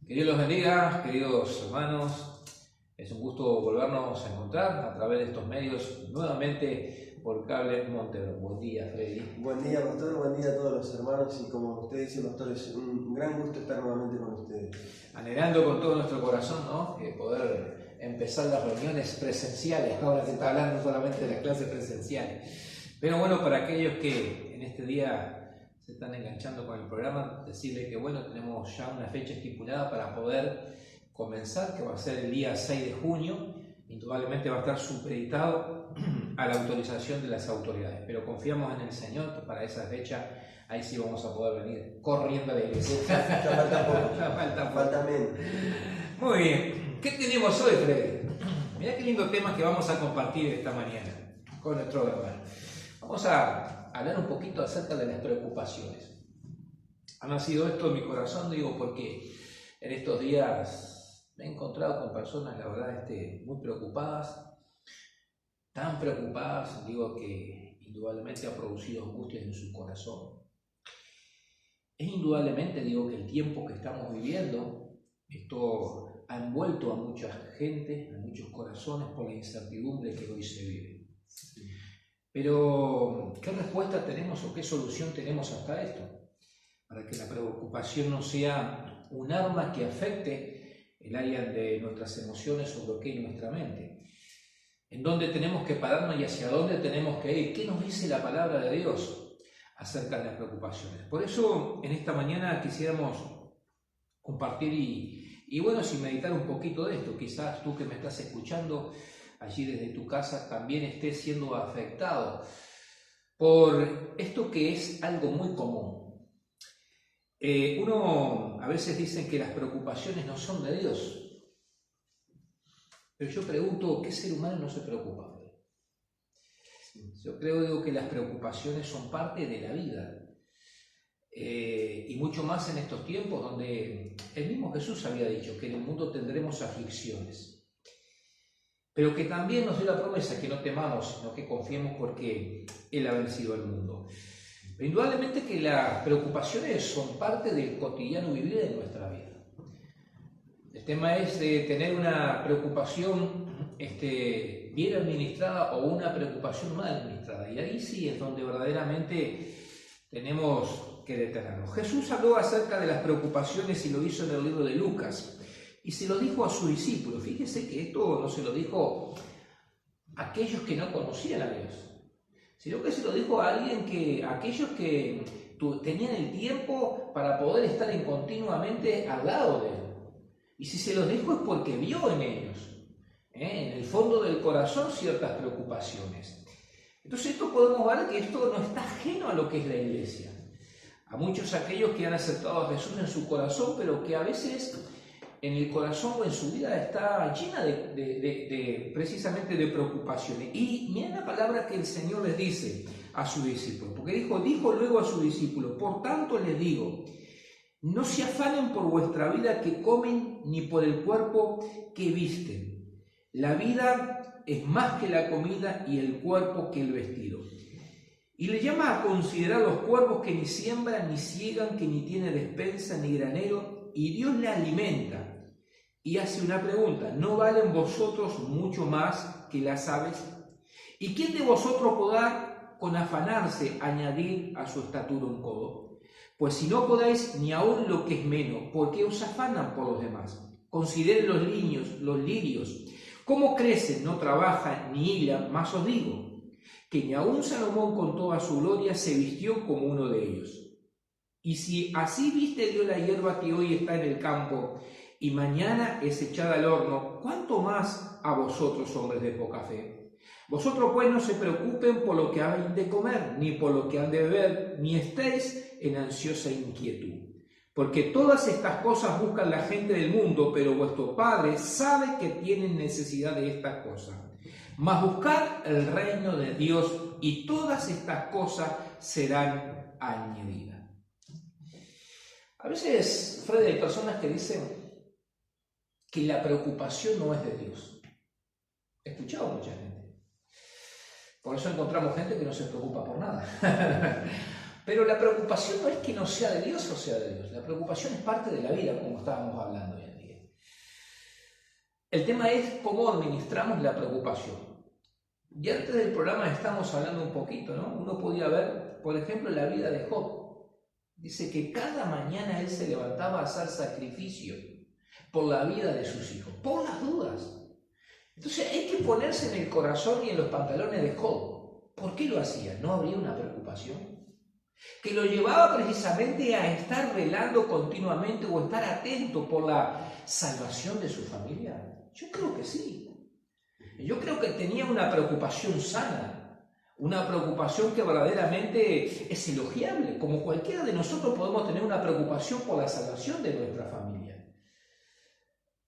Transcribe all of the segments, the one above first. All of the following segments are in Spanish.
Que Dios los bendiga, queridos hermanos. Es un gusto volvernos a encontrar a través de estos medios nuevamente por Cable Montero. Buen día, Freddy. Buen día, pastor. Buen día a todos los hermanos. Y como usted dice, pastor, es un gran gusto estar nuevamente con ustedes. Anhelando con todo nuestro corazón, ¿no? Poder empezar las reuniones presenciales. Ahora se está hablando solamente de las clases presenciales. Pero bueno, para aquellos que en este día se están enganchando con el programa, decirles que bueno, tenemos ya una fecha estipulada para poder comenzar, que va a ser el día 6 de junio. Indudablemente va a estar supeditado a la autorización de las autoridades, pero confiamos en el Señor que para esa fecha ahí sí vamos a poder venir corriendo a la iglesia. Falta poco. Falta menos. Muy bien, ¿qué tenemos hoy, Freddy? Mirá qué lindo tema que vamos a compartir esta mañana con nuestro hermano. Vamos a hablar un poquito acerca de las preocupaciones. Ha nacido esto en mi corazón, digo, porque en estos días me he encontrado con personas, la verdad, muy preocupadas, tan preocupadas, digo, que indudablemente ha producido angustias en su corazón. Es indudablemente, digo, que el tiempo que estamos viviendo, esto ha envuelto a mucha gente, a muchos corazones por la incertidumbre que hoy se vive. Pero, ¿qué respuesta tenemos o qué solución tenemos hasta esto? Para que la preocupación no sea un arma que afecte el área de nuestras emociones o bloquee nuestra mente. ¿En dónde tenemos que pararnos y hacia dónde tenemos que ir? ¿Qué nos dice la palabra de Dios acerca de las preocupaciones? Por eso, en esta mañana quisiéramos compartir y bueno, si meditar un poquito de esto. Quizás tú que me estás escuchando allí desde tu casa también estés siendo afectado por esto que es algo muy común. Uno a veces dice que las preocupaciones no son de Dios, pero yo pregunto, ¿qué ser humano no se preocupa? Yo creo, digo, que las preocupaciones son parte de la vida. Y mucho más en estos tiempos donde el mismo Jesús había dicho que en el mundo tendremos aflicciones, pero que también nos dio la promesa que no temamos, sino que confiemos porque Él ha vencido al mundo. Pero indudablemente que las preocupaciones son parte del cotidiano vivir de nuestra vida. El tema es de tener una preocupación bien administrada o una preocupación mal administrada. Y ahí sí es donde verdaderamente tenemos que detenernos. Jesús habló acerca de las preocupaciones y lo hizo en el libro de Lucas. Y se lo dijo a sus discípulos. Fíjese que esto no se lo dijo a aquellos que no conocían a Dios, sino que se lo dijo a aquellos que tenían el tiempo para poder estar continuamente al lado de Él. Y si se los dijo es porque vio en ellos, en el fondo del corazón, ciertas preocupaciones. Entonces esto podemos ver que esto no está ajeno a lo que es la iglesia. A muchos aquellos que han aceptado a Jesús en su corazón, pero que a veces en el corazón o en su vida está llena precisamente de preocupaciones. Y miren la palabra que el Señor les dice a sus discípulos, porque dijo luego a sus discípulos: por tanto les digo, no se afanen por vuestra vida que comen, ni por el cuerpo que visten. La vida es más que la comida y el cuerpo que el vestido. Y le llama a considerar los cuervos que ni siembran, ni ciegan, que ni tiene despensa, ni granero, y Dios le alimenta. Y hace una pregunta: ¿no valen vosotros mucho más que las aves? ¿Y quién de vosotros podrá con afanarse añadir a su estatura un codo? Pues si no podáis ni aun lo que es menos, ¿por qué os afanan por los demás? Consideren los lirios, cómo crecen, no trabajan ni hilan, mas os digo que ni aun Salomón con toda su gloria se vistió como uno de ellos. Y si así viste Dios la hierba que hoy está en el campo y mañana es echada al horno, ¿cuánto más a vosotros, hombres de poca fe? Vosotros pues no se preocupen por lo que habéis de comer, ni por lo que han de beber, ni estéis en ansiosa inquietud. Porque todas estas cosas buscan la gente del mundo, pero vuestro Padre sabe que tienen necesidad de estas cosas. Mas buscad el reino de Dios y todas estas cosas serán añadidas. A veces, Freddy, hay personas que dicen que la preocupación no es de Dios. He escuchado a mucha gente. Por eso encontramos gente que no se preocupa por nada. Pero la preocupación no es que no sea de Dios o sea de Dios. La preocupación es parte de la vida, como estábamos hablando hoy en día. El tema es cómo administramos la preocupación. Y antes del programa estamos hablando un poquito, ¿no? Uno podía ver, por ejemplo, la vida de Job. Dice que cada mañana él se levantaba a hacer sacrificio por la vida de sus hijos, por las dudas. Entonces hay que ponerse en el corazón y en los pantalones de Job. ¿Por qué lo hacía? ¿No habría una preocupación que lo llevaba precisamente a estar velando continuamente o estar atento por la salvación de su familia? Yo creo que sí. Yo creo que tenía una preocupación sana, una preocupación que verdaderamente es elogiable. Como cualquiera de nosotros podemos tener una preocupación por la salvación de nuestra familia.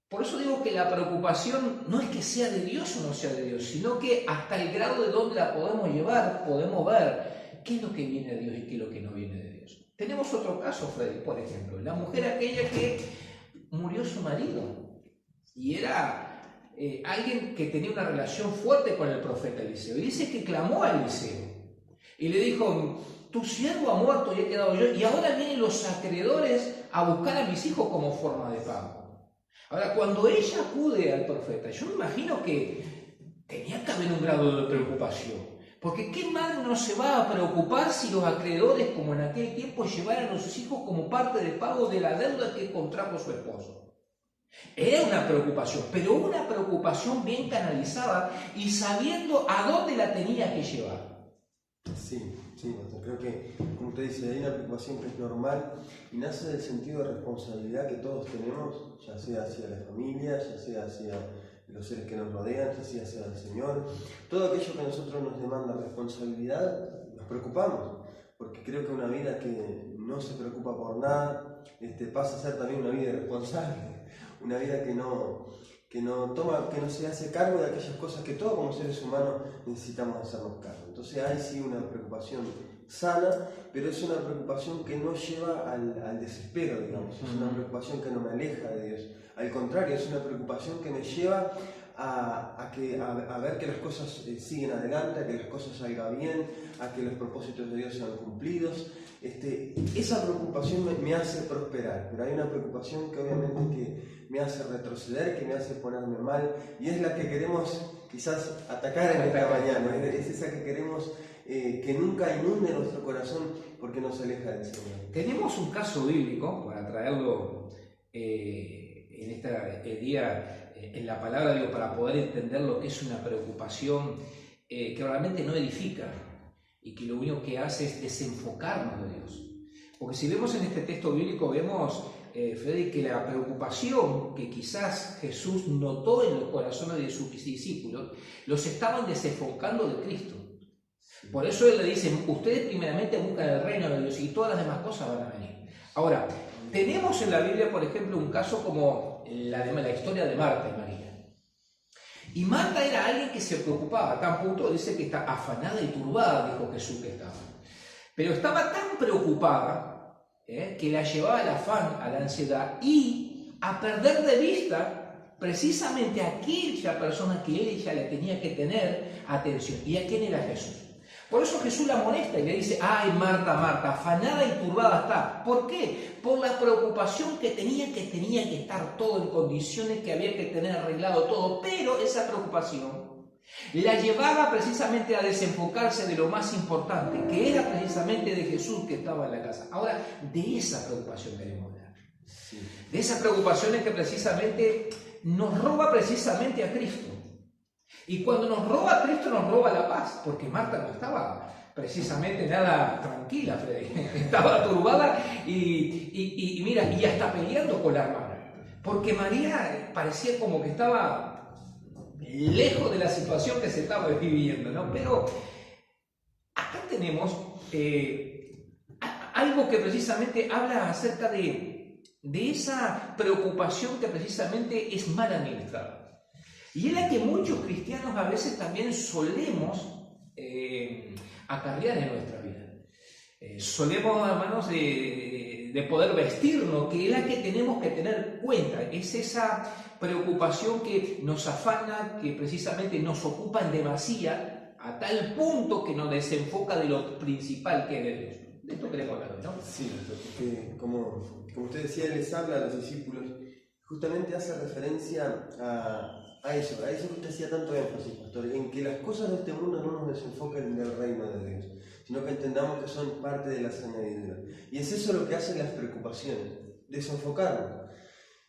Por eso digo que la preocupación no es que sea de Dios o no sea de Dios, sino que hasta el grado de donde la podemos llevar, podemos ver qué es lo que viene de Dios y qué es lo que no viene de Dios. Tenemos otro caso, Freddy, por ejemplo, la mujer aquella que murió su marido y era alguien que tenía una relación fuerte con el profeta Eliseo. Y dice que clamó a Eliseo y le dijo: tu siervo ha muerto y he quedado yo, y ahora vienen los acreedores a buscar a mis hijos como forma de pago. Ahora, cuando ella acude al profeta, yo me imagino que tenía que haber un grado de preocupación. Porque ¿qué madre no se va a preocupar si los acreedores, como en aquel tiempo, llevaran a sus hijos como parte de pago de la deuda que contrajo su esposo? Era una preocupación, pero una preocupación bien canalizada y sabiendo a dónde la tenía que llevar. Sí, creo que, como usted dice, hay una preocupación que es normal y nace del sentido de responsabilidad que todos tenemos, ya sea hacia la familia, ya sea hacia los seres que nos rodean, ya sea hacia el Señor. Todo aquello que a nosotros nos demanda responsabilidad, nos preocupamos, porque creo que una vida que no se preocupa por nada pasa a ser también una vida irresponsable, una vida que no se hace cargo de aquellas cosas que todos como seres humanos necesitamos hacernos cargo. Entonces hay sí una preocupación sana, pero es una preocupación que no lleva al desespero, digamos. Es una preocupación que no me aleja de Dios. Al contrario, es una preocupación que me lleva a ver que las cosas siguen adelante, a que las cosas salgan bien, a que los propósitos de Dios sean cumplidos. Esa preocupación me hace prosperar, pero hay una preocupación que obviamente que me hace retroceder, que me hace ponerme mal, y es la que queremos quizás atacar en esta mañana, es esa que queremos que nunca inunde nuestro corazón porque nos aleja del Señor. Tenemos un caso bíblico, para traerlo en este día en la palabra, digo, para poder entender lo que es una preocupación que realmente no edifica y que lo único que hace es desenfocarnos de Dios. Porque si vemos en este texto bíblico, vemos, Freddy, que la preocupación que quizás Jesús notó en los corazones de sus discípulos, los estaban desenfocando de Cristo. Por eso Él le dice: ustedes primeramente buscan el reino de Dios y todas las demás cosas van a venir. Ahora, tenemos en la Biblia, por ejemplo, un caso como la historia de Marta y María. Y Marta era alguien que se preocupaba, a tal punto dice que está afanada y turbada, dijo Jesús que estaba. Pero estaba tan preocupada que la llevaba al afán, a la ansiedad y a perder de vista precisamente a aquella persona que ella le tenía que tener atención. ¿Y a quién era Jesús? Por eso Jesús la molesta y le dice: ay, Marta, Marta, afanada y turbada está. ¿Por qué? Por la preocupación que tenía que estar todo en condiciones, que había que tener arreglado todo. Pero esa preocupación la llevaba precisamente a desenfocarse de lo más importante, que era precisamente de Jesús que estaba en la casa. Ahora, de esa preocupación queremos hablar. Sí. De esas preocupaciones que precisamente nos roba precisamente a Cristo. Y cuando nos roba a Cristo, nos roba la paz, porque Marta no estaba precisamente nada tranquila, Freddy. Estaba turbada y mira, y hasta peleando con la hermana, porque María parecía como que estaba lejos de la situación que se estaba viviendo, ¿no? Pero acá tenemos algo que precisamente habla acerca de esa preocupación que precisamente es mal administrada. Y es la que muchos cristianos a veces también solemos acarrear en nuestra vida. Solemos, hermanos, de poder vestirnos, que es la que tenemos que tener cuenta. Es esa preocupación que nos afana, que precisamente nos ocupa en demasía, a tal punto que nos desenfoca de lo principal que es de Dios. De esto queremos hablar hoy, ¿no? Sí, porque como usted decía, Él les habla a los discípulos, justamente hace referencia a eso que usted hacía tanto énfasis, pastor, en que las cosas de este mundo no nos desenfoquen del reino de Dios, sino que entendamos que son parte de las añadiduras. Y es eso lo que hacen las preocupaciones, desenfocarnos.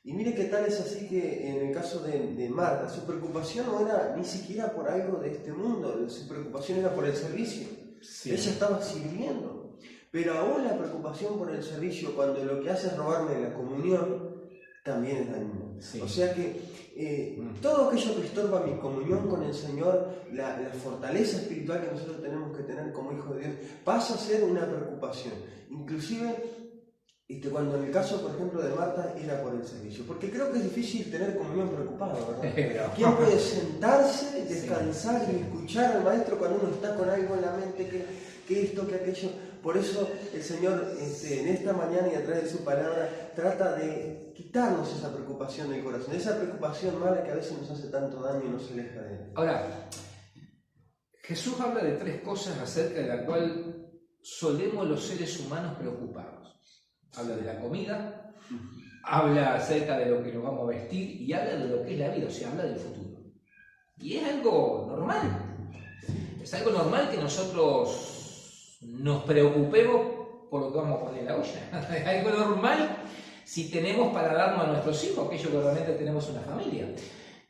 Y mire qué tal es así que en el caso de Marta, su preocupación no era ni siquiera por algo de este mundo, su preocupación era por el servicio. Sí. Ella estaba sirviendo, pero aún la preocupación por el servicio, cuando lo que hace es robarme la comunión, también es dañino. Sí. O sea que todo aquello que estorba mi comunión con el Señor, la fortaleza espiritual que nosotros tenemos que tener como hijos de Dios, pasa a ser una preocupación. Inclusive cuando en el caso, por ejemplo, de Marta, era por el servicio. Porque creo que es difícil tener comunión preocupado, ¿verdad? ¿Quién puede sentarse, descansar y escuchar al Maestro cuando uno está con algo en la mente, que esto, que aquello? Por eso el Señor en esta mañana y a través de su palabra trata de quitarnos esa preocupación del corazón, esa preocupación mala que a veces nos hace tanto daño y nos aleja de Él. Ahora, Jesús habla de 3 cosas acerca de la cual solemos los seres humanos preocuparnos. Habla de la comida, habla acerca de lo que nos vamos a vestir y habla de lo que es la vida, o sea, habla del futuro. Y es algo normal. Es algo normal que nosotros nos preocupemos por lo que vamos a poner en la olla. Es algo normal si tenemos para darnos a nuestros hijos, aquellos que realmente tenemos una familia.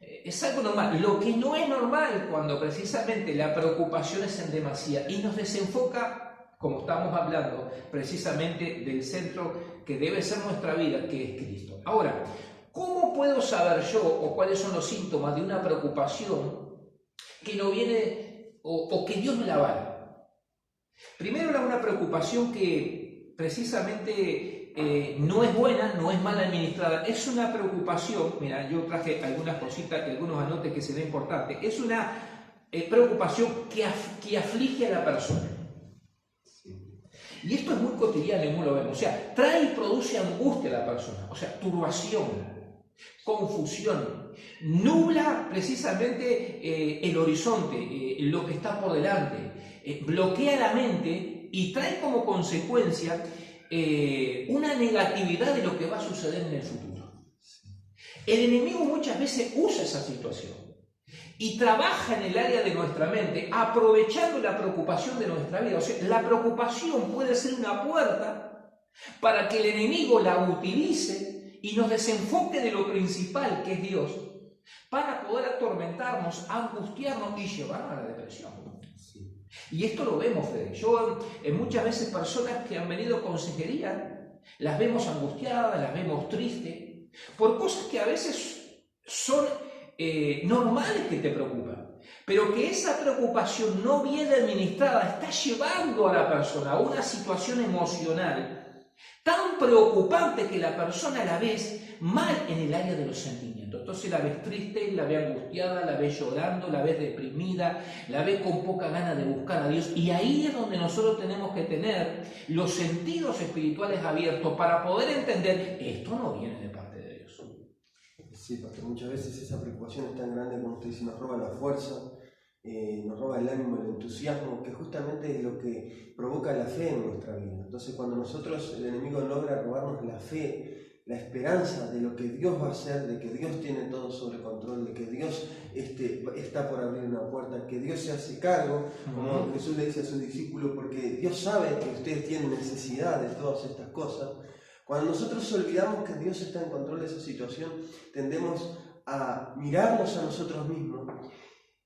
Es algo normal. Lo que no es normal cuando precisamente la preocupación es en demasía y nos desenfoca, como estamos hablando, precisamente del centro que debe ser nuestra vida, que es Cristo. Ahora, ¿cómo puedo saber yo o cuáles son los síntomas de una preocupación que no viene o que Dios me la avala? Primero, era una preocupación que precisamente no es buena, no es mal administrada. Es una preocupación, mira, yo traje algunas cositas que algunos anoten que será importante. Es una preocupación que aflige a la persona. Y esto es muy cotidiano y muy lo vemos. O sea, trae y produce angustia a la persona. O sea, turbación, confusión. Nubla precisamente el horizonte, lo que está por delante. Bloquea la mente y trae como consecuencia una negatividad de lo que va a suceder en el futuro. El enemigo muchas veces usa esa situación y trabaja en el área de nuestra mente, aprovechando la preocupación de nuestra vida. O sea, la preocupación puede ser una puerta para que el enemigo la utilice y nos desenfoque de lo principal, que es Dios, para poder atormentarnos, angustiarnos y llevarnos a la depresión. Y esto lo vemos, Fede. Yo, muchas veces personas que han venido a consejería, las vemos angustiadas, las vemos tristes, por cosas que a veces son normales que te preocupan, pero que esa preocupación no bien administrada está llevando a la persona a una situación emocional tan preocupante que la persona la ves mal en el área de los sentimientos. Entonces la ves triste, la ves angustiada, la ves llorando, la ves deprimida, la ves con poca ganas de buscar a Dios. Y ahí es donde nosotros tenemos que tener los sentidos espirituales abiertos para poder entender, esto no viene de parte de Dios. Sí, porque muchas veces esa preocupación es tan grande como usted dice, nos roba la fuerza, nos roba el ánimo, el entusiasmo, que justamente es lo que provoca la fe en nuestra vida. Entonces cuando nosotros, el enemigo logra robarnos la fe, la esperanza de lo que Dios va a hacer, de que Dios tiene todo sobre control, de que Dios está por abrir una puerta, que Dios se hace cargo, como Jesús le dice a sus discípulos, porque Dios sabe que ustedes tienen necesidad de todas estas cosas. Cuando nosotros olvidamos que Dios está en control de esa situación, tendemos a mirarnos a nosotros mismos.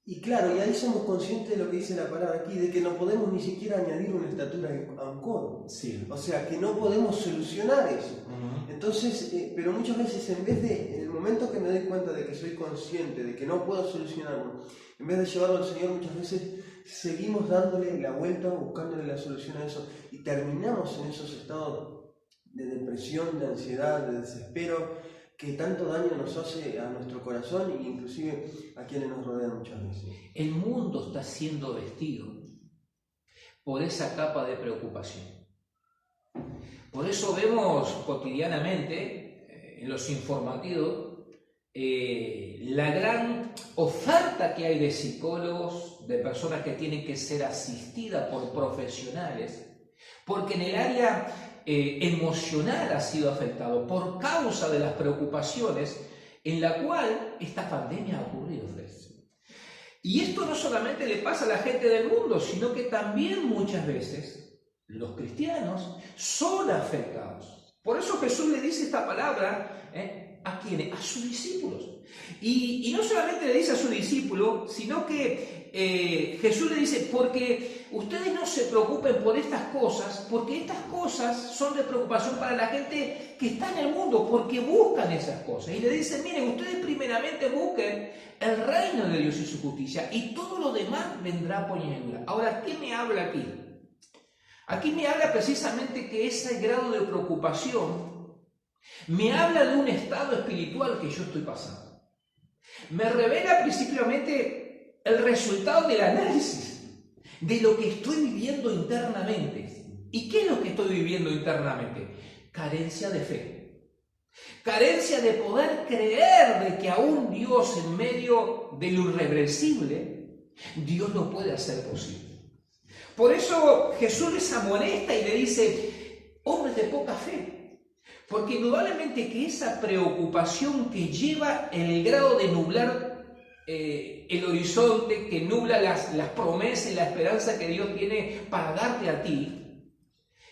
Y claro, y ahí somos conscientes de lo que dice la palabra aquí, de que no podemos ni siquiera añadir una estatura a un codo. Sí. O sea, que no podemos solucionar eso. Entonces, pero muchas veces en el momento que me doy cuenta de que soy consciente, de que no puedo solucionarlo, en vez de llevarlo al Señor, muchas veces seguimos dándole la vuelta, buscándole la solución a eso, y terminamos en esos estados de depresión, de ansiedad, de desespero, que tanto daño nos hace a nuestro corazón e inclusive a quienes nos rodean muchas veces. El mundo está siendo vestido por esa capa de preocupación. Por eso vemos cotidianamente en los informativos la gran oferta que hay de psicólogos, de personas que tienen que ser asistidas por profesionales porque en el área emocional ha sido afectado por causa de las preocupaciones en la cual esta pandemia ha ocurrido, Fred. Y esto no solamente le pasa a la gente del mundo, sino que también muchas veces los cristianos son afectados. Por eso Jesús le dice esta palabra, ¿a quiénes? A sus discípulos. Y no solamente le dice a sus discípulos, sino que Jesús le dice, porque ustedes no se preocupen por estas cosas, porque estas cosas son de preocupación para la gente que está en el mundo, porque buscan esas cosas. Y le dice, miren, ustedes primeramente busquen el reino de Dios y su justicia, y todo lo demás vendrá por añadidura. Ahora, ¿qué me habla aquí? Aquí me habla precisamente que ese grado de preocupación me habla de un estado espiritual que yo estoy pasando. Me revela principalmente el resultado del análisis de lo que estoy viviendo internamente. ¿Y qué es lo que estoy viviendo internamente? Carencia de fe. Carencia de poder creer de que aún Dios, en medio de lo irreversible, Dios lo puede hacer posible. Por eso Jesús les amonesta y le dice, hombres de poca fe. Porque indudablemente que esa preocupación que lleva el grado de nublar el horizonte, que nubla las promesas y la esperanza que Dios tiene para darte a ti,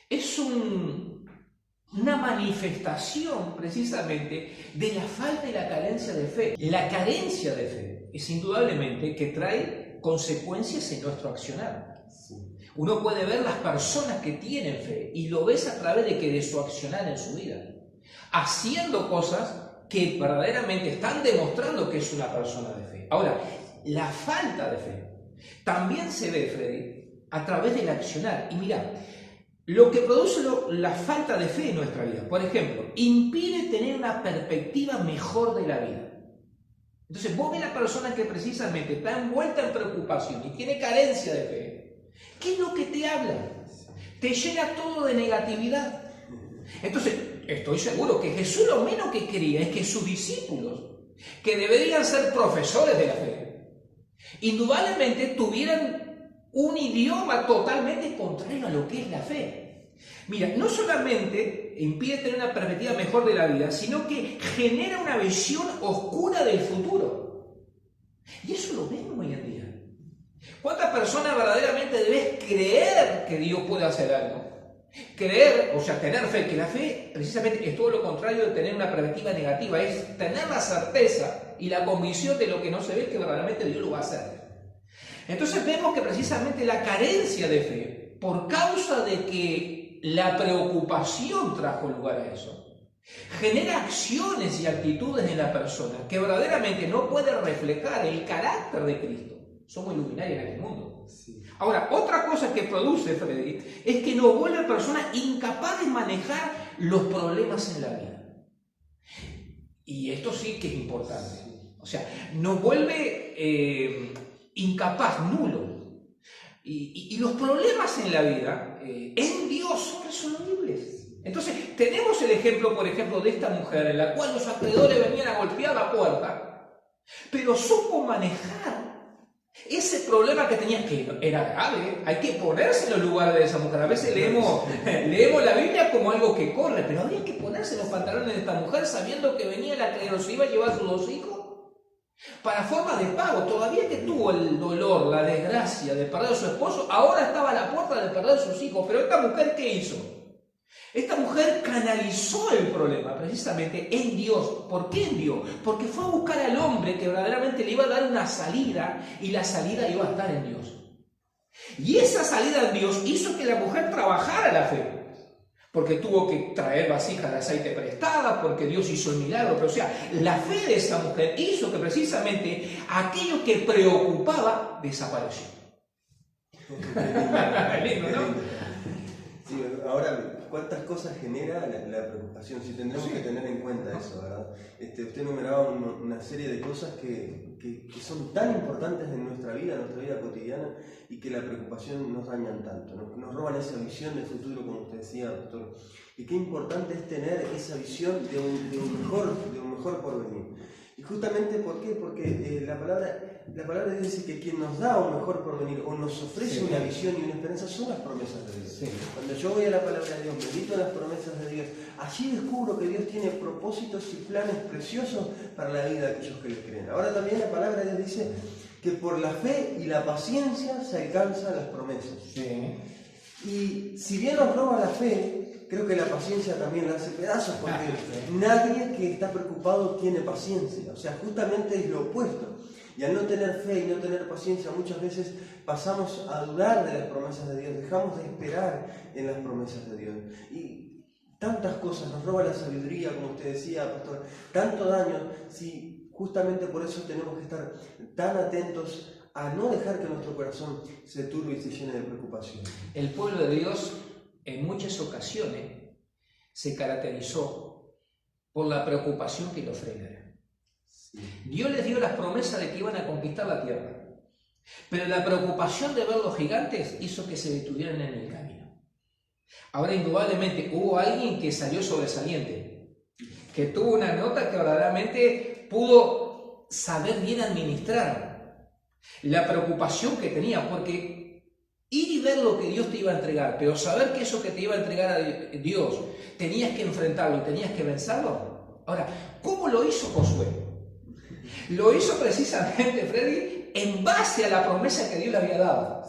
es una manifestación precisamente de la falta y la carencia de fe. La carencia de fe es indudablemente que trae consecuencias en nuestro accionar. Uno puede ver las personas que tienen fe y lo ves a través de su accionar en su vida, haciendo cosas que verdaderamente están demostrando que es una persona de fe. Ahora, la falta de fe también se ve, Freddy, a través del accionar. Y mira, lo que produce la falta de fe en nuestra vida, por ejemplo, impide tener una perspectiva mejor de la vida. Entonces, vos ves la persona que precisamente está envuelta en preocupación y tiene carencia de fe. ¿Qué es lo que te habla? Te llena todo de negatividad. Entonces, estoy seguro que Jesús lo menos que quería es que sus discípulos, que deberían ser profesores de la fe, indudablemente tuvieran un idioma totalmente contrario a lo que es la fe. Mira, no solamente impide tener una perspectiva mejor de la vida, sino que genera una visión oscura del futuro. Y eso lo vemos hoy en día. ¿Cuántas personas verdaderamente debes creer que Dios puede hacer algo? Creer, o sea, tener fe, que la fe precisamente es todo lo contrario de tener una perspectiva negativa, es tener la certeza y la convicción de lo que no se ve, que verdaderamente Dios lo va a hacer. Entonces vemos que precisamente la carencia de fe, por causa de que la preocupación trajo lugar a eso, genera acciones y actitudes en la persona que verdaderamente no pueden reflejar el carácter de Cristo. Somos iluminarios en este mundo. Sí. Ahora, otra cosa que produce, Freddy, es que nos vuelve personas incapaces de manejar los problemas en la vida. Y esto sí que es importante. O sea, nos vuelve incapaz, nulo. Y los problemas en la vida, en Dios, son resolubles. Entonces, tenemos el ejemplo, por ejemplo, de esta mujer en la cual los acreedores venían a golpear la puerta, pero supo manejar ese problema que tenía, que era grave. Hay que ponerse en los lugares de esa mujer. A veces leemos la Biblia como algo que corre, pero había que ponerse en los pantalones de esta mujer sabiendo que venía el acreedor, se iba a llevar a sus 2 hijos para forma de pago. Todavía que tuvo el dolor, la desgracia de perder a su esposo, ahora estaba a la puerta de perder a sus hijos. Pero esta mujer, ¿qué hizo? Esta mujer canalizó el problema precisamente en Dios. ¿Por qué en Dios? Porque fue a buscar al hombre que verdaderamente le iba a dar una salida, y la salida iba a estar en Dios. Y esa salida en Dios hizo que la mujer trabajara la fe. Porque tuvo que traer vasijas de aceite prestada, porque Dios hizo el milagro. Pero o sea, la fe de esa mujer hizo que precisamente aquello que preocupaba desapareció. Lindo, ¿no? Sí, ahora, ¿cuántas cosas genera la preocupación? Si tendremos que tener en cuenta eso, ¿verdad? Usted enumeraba una serie de cosas que son tan importantes en nuestra vida cotidiana, y que la preocupación nos dañan tanto, nos roban esa visión de futuro, como usted decía, doctor. Y qué importante es tener esa visión de un mejor porvenir. Y justamente, ¿por qué? Porque la palabra de Dios dice que quien nos da un mejor porvenir o nos ofrece una visión y una esperanza son las promesas de Dios. Sí. Cuando yo voy a la palabra de Dios, medito en las promesas de Dios, allí descubro que Dios tiene propósitos y planes preciosos para la vida de aquellos que le creen. Ahora también la palabra de Dios dice que por la fe y la paciencia se alcanzan las promesas. Sí. Y si bien nos roba la fe, creo que la paciencia también la hace pedazos, porque nadie que está preocupado tiene paciencia. O sea, justamente es lo opuesto. Y al no tener fe y no tener paciencia, muchas veces pasamos a dudar de las promesas de Dios, dejamos de esperar en las promesas de Dios. Y tantas cosas, nos roba la sabiduría, como usted decía, pastor, tanto daño, si justamente por eso tenemos que estar tan atentos a no dejar que nuestro corazón se turbe y se llene de preocupación. El pueblo de Dios en muchas ocasiones se caracterizó por la preocupación que lo frenara. Sí. Dios les dio las promesas de que iban a conquistar la tierra, pero la preocupación de ver los gigantes hizo que se detuvieran en el camino. Ahora, indudablemente, hubo alguien que salió sobresaliente, que tuvo una nota que verdaderamente pudo saber bien administrar la preocupación que tenía, porque ir y ver lo que Dios te iba a entregar, pero saber que eso que te iba a entregar a Dios, tenías que enfrentarlo y tenías que vencerlo. Ahora, ¿cómo lo hizo Josué? Lo hizo precisamente, Freddy, en base a la promesa que Dios le había dado.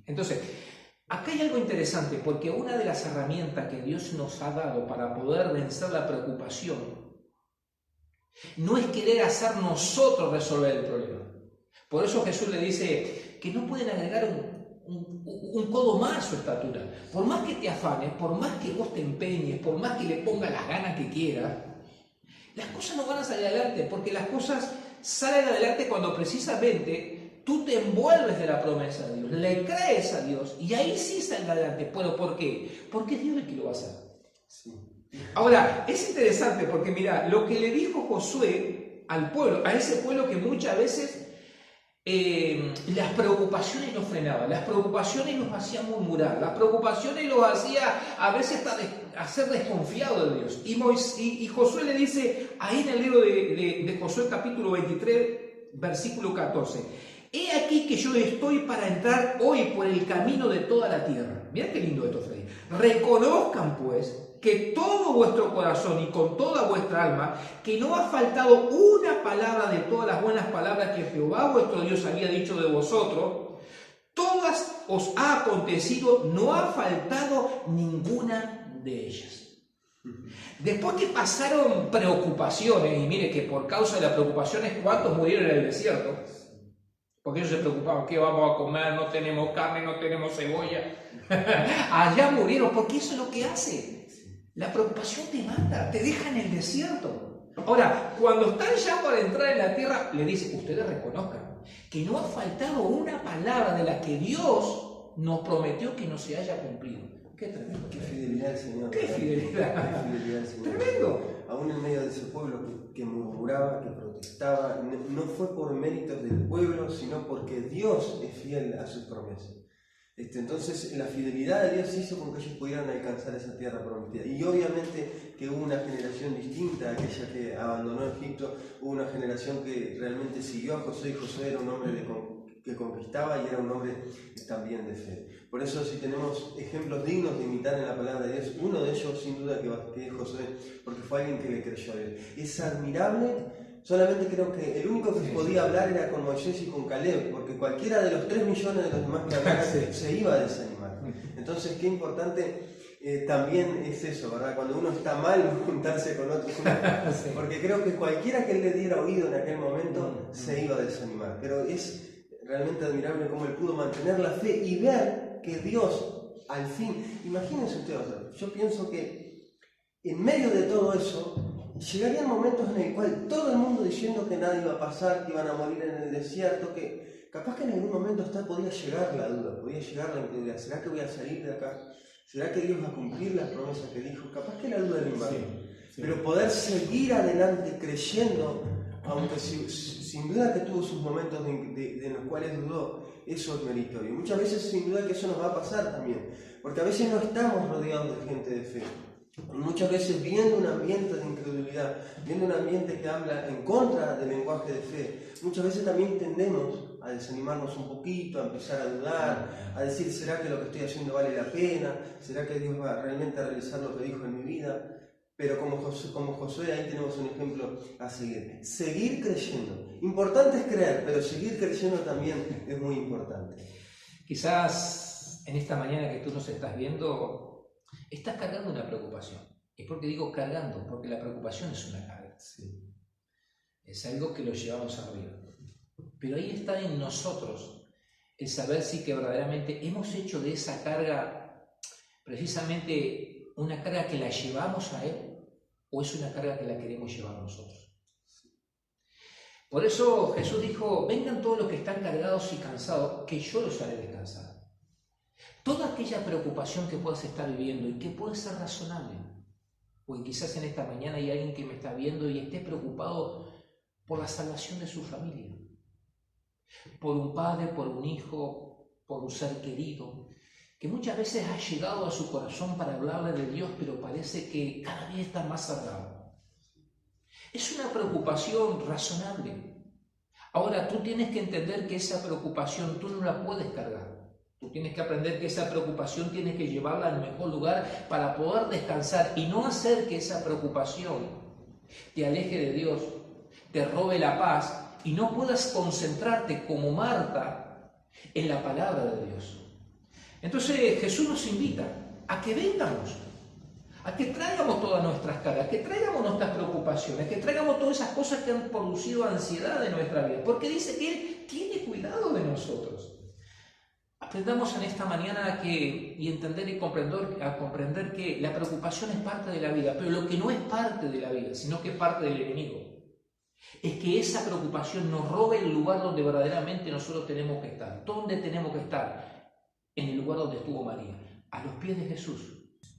Entonces, acá hay algo interesante, porque una de las herramientas que Dios nos ha dado para poder vencer la preocupación no es querer hacer nosotros resolver el problema. Por eso Jesús le dice que no pueden agregar un codo más a su estatura. Por más que te afanes, por más que vos te empeñes, por más que le pongas las ganas que quieras, las cosas no van a salir adelante, porque las cosas salen adelante cuando precisamente tú te envuelves de la promesa de Dios, le crees a Dios y ahí sí sale adelante. ¿Pero por qué? Porque es Dios el que lo va a hacer. Sí. Ahora, es interesante porque mira, lo que le dijo Josué al pueblo, a ese pueblo que muchas veces las preocupaciones nos frenaban, las preocupaciones nos hacían murmurar, las preocupaciones los hacía a veces a ser desconfiado de Dios. Y Josué le dice ahí en el libro de Josué capítulo 23, versículo 14: he aquí que yo estoy para entrar hoy por el camino de toda la tierra. Mirá qué lindo esto, Freddy. Reconozcan pues que todo vuestro corazón y con toda vuestra alma, que no ha faltado una palabra de todas las buenas palabras que Jehová vuestro Dios había dicho de vosotros, todas os ha acontecido, no ha faltado ninguna de ellas. Después que pasaron preocupaciones, y mire que por causa de las preocupaciones, ¿cuántos murieron en el desierto? Porque ellos se preocupaban, ¿qué vamos a comer? No tenemos carne, no tenemos cebolla. Allá murieron, porque eso es lo que hace. La preocupación te mata, te deja en el desierto. Ahora, cuando están ya para entrar en la tierra, le dice, ustedes reconozcan que no ha faltado una palabra de la que Dios nos prometió que no se haya cumplido. Qué tremendo. Qué fidelidad el Señor. Qué fidelidad. Qué fidelidad el Señor. Tremendo. Aún en medio de ese pueblo que murmuraba, que protestaba, no fue por méritos del pueblo, sino porque Dios es fiel a sus promesas. Entonces la fidelidad de Dios hizo con que ellos pudieran alcanzar esa tierra prometida. Y obviamente que hubo una generación distinta a aquella que abandonó Egipto, hubo una generación que realmente siguió a Josué, y Josué era un hombre que conquistaba y era un hombre también de fe. Por eso, si tenemos ejemplos dignos de imitar en la palabra de Dios, uno de ellos sin duda que es Josué, porque fue alguien que le creyó a Dios. Es admirable. Solamente creo que el único que podía hablar era con Moisés y con Caleb, porque cualquiera de los 3 millones de los demás que hablaran se iba a desanimar. Entonces, qué importante también es eso, ¿verdad? Cuando uno está mal, juntarse con otros. Porque creo que cualquiera que él le diera oído en aquel momento se iba a desanimar. Pero es realmente admirable cómo él pudo mantener la fe y ver que Dios, al fin, imagínense ustedes, yo pienso que en medio de todo eso, llegarían momentos en el cual todo el mundo diciendo que nada iba a pasar, que iban a morir en el desierto, que capaz que en algún momento podía llegar la duda, podía llegar la incredulidad. ¿Será que voy a salir de acá? ¿Será que Dios va a cumplir las promesas que dijo? Capaz que la duda le invade. Sí. Pero poder seguir adelante creyendo, aunque sin duda que tuvo sus momentos en los cuales dudó, eso es meritorio. Y muchas veces sin duda que eso nos va a pasar también, porque a veces no estamos rodeados de gente de fe. Muchas veces viendo un ambiente de incredulidad, viendo un ambiente que habla en contra del lenguaje de fe, muchas veces también tendemos a desanimarnos un poquito, a empezar a dudar, a decir, ¿será que lo que estoy haciendo vale la pena? ¿Será que Dios va realmente a realizar lo que dijo en mi vida? Pero como Josué, ahí tenemos un ejemplo a seguir. Seguir creyendo. Importante es creer, pero seguir creyendo también es muy importante. Quizás en esta mañana que tú nos estás viendo, estás cargando una preocupación. ¿Y por qué digo cargando? Porque la preocupación es una carga. Sí. Es algo que lo llevamos arriba. Pero ahí está en nosotros el saber si que verdaderamente hemos hecho de esa carga precisamente una carga que la llevamos a Él o es una carga que la queremos llevar nosotros. Por eso Jesús dijo, vengan todos los que están cargados y cansados, que yo los haré descansar. Toda aquella preocupación que puedas estar viviendo y que puede ser razonable, porque quizás en esta mañana hay alguien que me está viendo y esté preocupado por la salvación de su familia, por un padre, por un hijo, por un ser querido, que muchas veces ha llegado a su corazón para hablarle de Dios, pero parece que cada vez está más cerrado. Es una preocupación razonable. Ahora, tú tienes que entender que esa preocupación tú no la puedes cargar. Tú tienes que aprender que esa preocupación tienes que llevarla al mejor lugar para poder descansar y no hacer que esa preocupación te aleje de Dios, te robe la paz y no puedas concentrarte como Marta en la palabra de Dios. Entonces Jesús nos invita a que vengamos, a que traigamos todas nuestras cargas, que traigamos nuestras preocupaciones, que traigamos todas esas cosas que han producido ansiedad en nuestra vida, porque dice que Él tiene cuidado de nosotros. Aprendamos en esta mañana y entender y comprender que la preocupación es parte de la vida, pero lo que no es parte de la vida, sino que es parte del enemigo, es que esa preocupación nos robe el lugar donde verdaderamente nosotros tenemos que estar. ¿Dónde tenemos que estar? En el lugar donde estuvo María, a los pies de Jesús.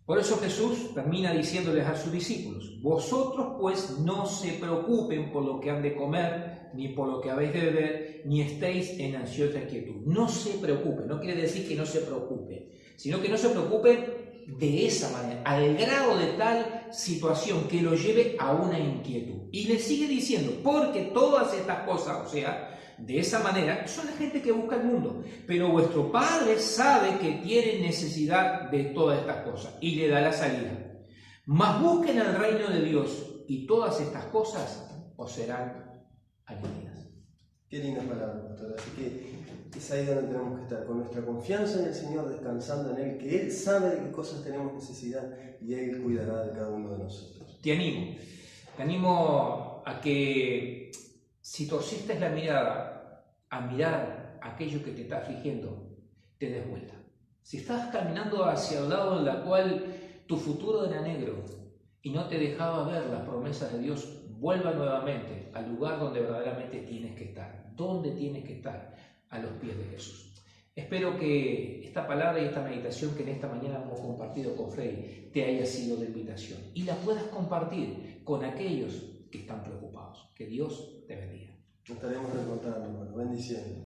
Por eso Jesús termina diciéndoles a sus discípulos, vosotros pues no se preocupen por lo que han de comer, ni por lo que habéis de beber, ni estéis en ansiosa inquietud. No se preocupen, no quiere decir que no se preocupen, sino que no se preocupen de esa manera, al grado de tal situación que lo lleve a una inquietud. Y le sigue diciendo, porque todas estas cosas, o sea, de esa manera, son la gente que busca el mundo. Pero vuestro Padre sabe que tiene necesidad de todas estas cosas y le da la salida. Mas busquen el reino de Dios y todas estas cosas os serán añadidas. Qué linda palabra, pastor. Así que es ahí donde tenemos que estar, con nuestra confianza en el Señor, descansando en Él, que Él sabe de qué cosas tenemos necesidad y Él cuidará de cada uno de nosotros. Te animo a que si torciste la mirada a mirar aquello que te está afligiendo, te des vuelta. Si estás caminando hacia el lado en la cual tu futuro era negro y no te dejaba ver las promesas de Dios, vuelva nuevamente al lugar donde verdaderamente tienes que estar. ¿Dónde tienes que estar? A los pies de Jesús. Espero que esta palabra y esta meditación que en esta mañana hemos compartido con Freddy te haya sido de invitación y la puedas compartir con aquellos que están preocupados. Que Dios te bendiga. Nos estaremos reencontrando, hermano. Bendiciones.